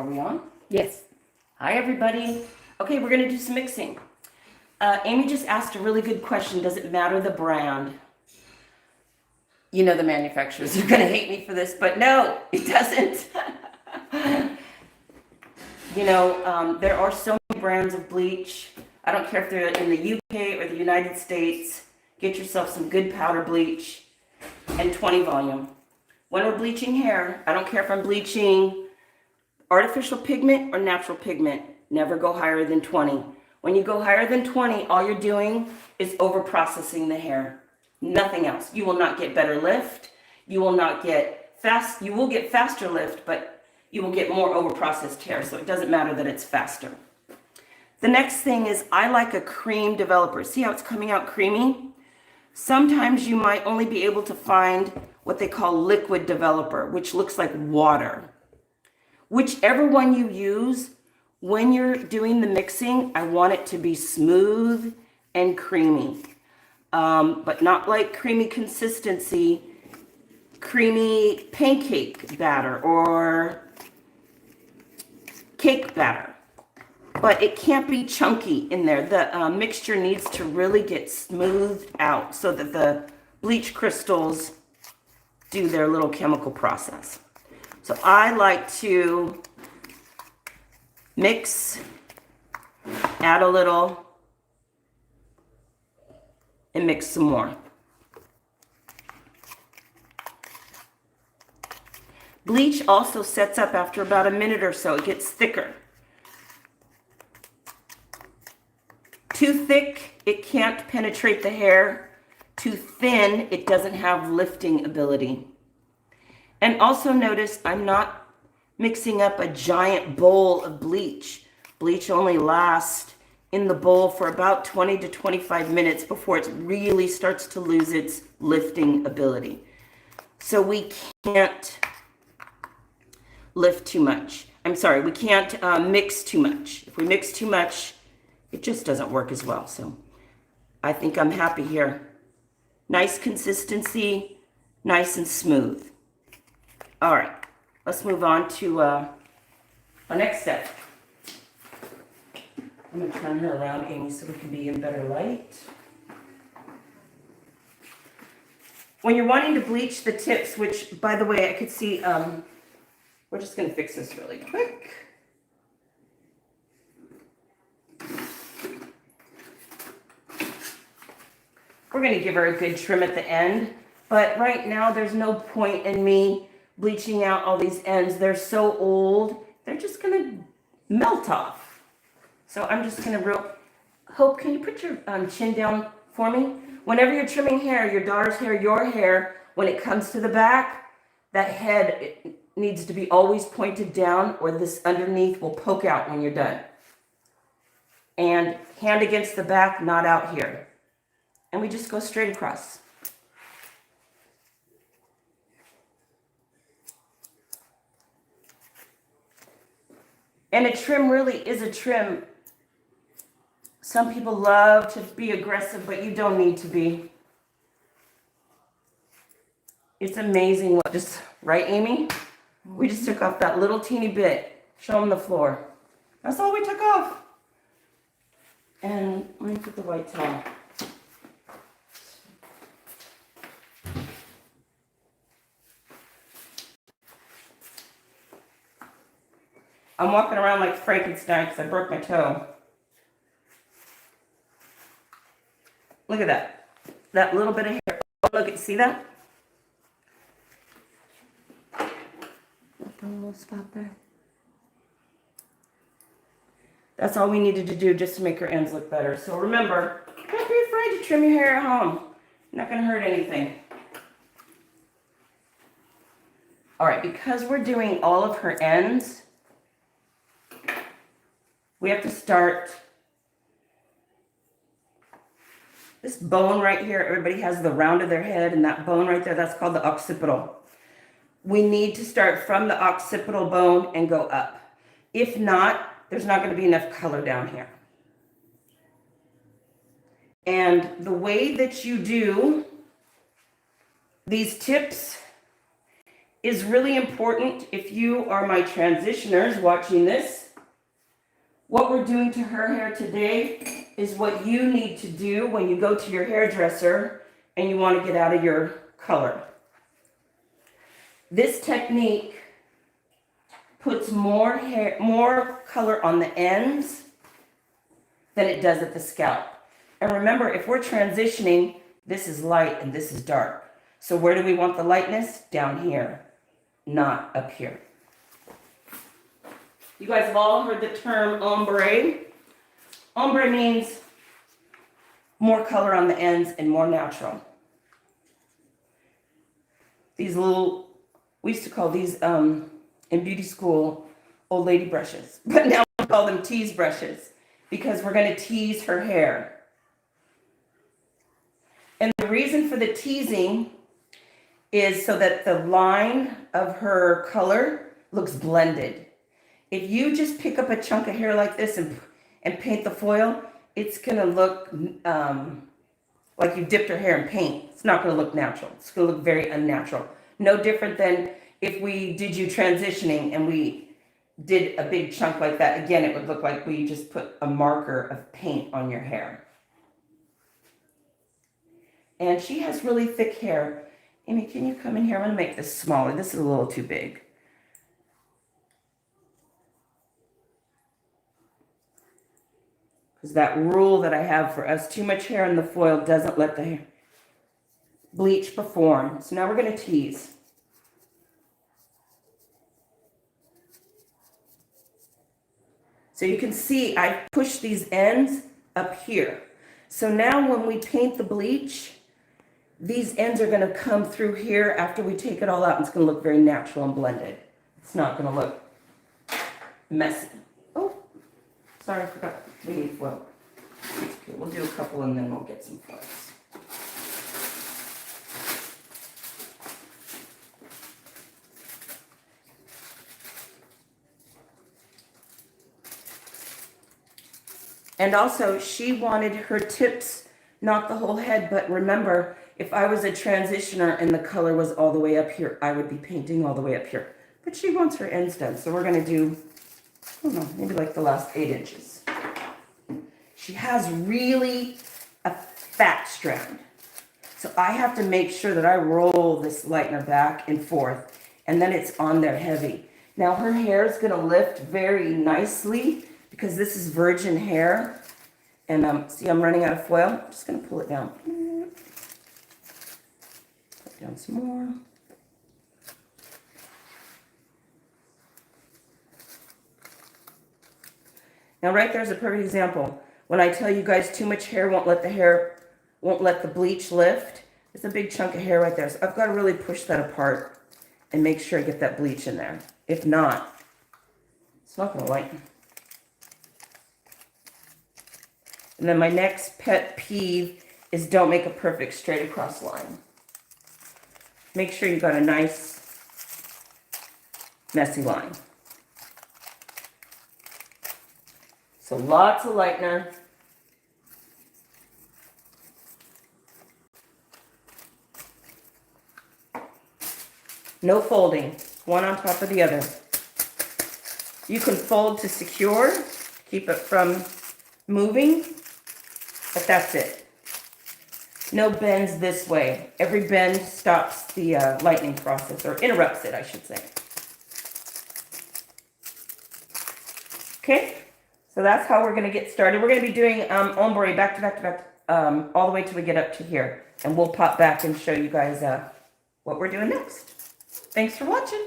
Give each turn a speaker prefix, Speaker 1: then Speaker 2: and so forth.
Speaker 1: Are we on?
Speaker 2: Yes.
Speaker 1: Hi, everybody. Okay, we're going to do some mixing. Amy just asked a really good question. Does it matter the brand? You know the manufacturers are going to hate me for this, but no, it doesn't. There are so many brands of bleach. I don't care if they're in the UK or the United States. Get yourself some good powder bleach and 20 volume. When we're bleaching hair, I don't care if I'm bleaching artificial pigment or natural pigment, never go higher than 20. When you go higher than 20, all you're doing is over processing the hair. Nothing else. You will not get better lift. You will not get fast. You will get faster lift, but you will get more over processed hair. So it doesn't matter that it's faster. The next thing is I like a cream developer. See how it's coming out creamy? Sometimes you might only be able to find what they call liquid developer, which looks like water. Whichever one you use, when you're doing the mixing, I want it to be smooth and creamy, but not like creamy consistency, creamy pancake batter or cake batter. But it can't be chunky in there. The mixture needs to really get smoothed out so that the bleach crystals do their little chemical process. So I like to mix, add a little, and mix some more. Bleach also sets up after about a minute or so. It gets thicker. Too thick, it can't penetrate the hair. Too thin, it doesn't have lifting ability. And also notice I'm not mixing up a giant bowl of bleach. Bleach only lasts in the bowl for about 20 to 25 minutes before it really starts to lose its lifting ability. So we can't lift too much. I'm sorry, we can't mix too much. If we mix too much, it just doesn't work as well. So I think I'm happy here. Nice consistency, nice and smooth. All right, let's move on to our next step. I'm going to turn her around, Amy, so we can be in better light. When you're wanting to bleach the tips, which, by the way, I could see, we're just going to fix this really quick. We're going to give her a good trim at the end, but right now there's no point in me bleaching out all these ends. They're so old, they're just going to melt off. So I'm just going to Hope, can you put your chin down for me? Whenever you're trimming hair, your daughter's hair, your hair, when it comes to the back, that head it needs to be always pointed down or this underneath will poke out when you're done. And hand against the back, not out here. And we just go straight across. And a trim really is a trim. Some people love to be aggressive, but you don't need to be. It's amazing what right, Amy? We just took off that little teeny bit. Show them the floor. That's all we took off. And let me put the white towel. I'm walking around like Frankenstein because I broke my toe. Look at that. That little bit of hair. Oh, look, see that? That little spot there. That's all we needed to do just to make her ends look better. So remember, don't be afraid to trim your hair at home. Not going to hurt anything. All right, because we're doing all of her ends, we have to start this bone right here. Everybody has the round of their head, and that bone right there, that's called the occipital. We need to start from the occipital bone and go up. If not, there's not going to be enough color down here. And the way that you do these tips is really important if you are my transitioners watching this. What we're doing to her hair today is what you need to do when you go to your hairdresser and you want to get out of your color. This technique puts more color on the ends than it does at the scalp. And remember, if we're transitioning, this is light and this is dark. So where do we want the lightness? Down here, not up here. You guys have all heard the term ombre. Ombre means more color on the ends and more natural. These little, we used to call these in beauty school old lady brushes, but now we call them tease brushes because we're going to tease her hair. And the reason for the teasing is so that the line of her color looks blended. If you just pick up a chunk of hair like this and paint the foil, it's going to look like you dipped her hair in paint. It's not going to look natural. It's going to look very unnatural. No different than if we did you transitioning and we did a big chunk like that. Again, it would look like we just put a marker of paint on your hair. And she has really thick hair. Amy, can you come in here? I'm going to make this smaller. This is a little too big. Because that rule that I have for us, too much hair in the foil doesn't let the bleach perform. So now we're going to tease. So you can see I push these ends up here. So now when we paint the bleach, these ends are going to come through here after we take it all out. And it's going to look very natural and blended. It's not going to look messy. Oh, sorry, I forgot. We need foil. Okay, we'll do a couple and then we'll get some foils. And also, she wanted her tips, not the whole head, but remember, if I was a transitioner and the color was all the way up here, I would be painting all the way up here. But she wants her ends done, so we're going to do, I don't know, maybe like the last 8 inches. She has really a fat strand. So I have to make sure that I roll this lightener back and forth, and then it's on there heavy. Now her hair is going to lift very nicely because this is virgin hair. And see, I'm running out of foil. I'm just going to pull it down. Put down some more. Now right there's a perfect example. When I tell you guys too much hair won't let the bleach lift. It's a big chunk of hair right there. So I've got to really push that apart and make sure I get that bleach in there. If not, it's not going to lighten. And then my next pet peeve is don't make a perfect straight across line. Make sure you've got a nice messy line. So lots of lightener. No folding, one on top of the other. You can fold to secure, keep it from moving, but that's it. No bends this way. Every bend stops the lightning process, or interrupts it, I should say. Okay, so that's how we're going to get started. We're going to be doing ombre back to back to back, all the way till we get up to here. And we'll pop back and show you guys what we're doing next. Thanks for watching.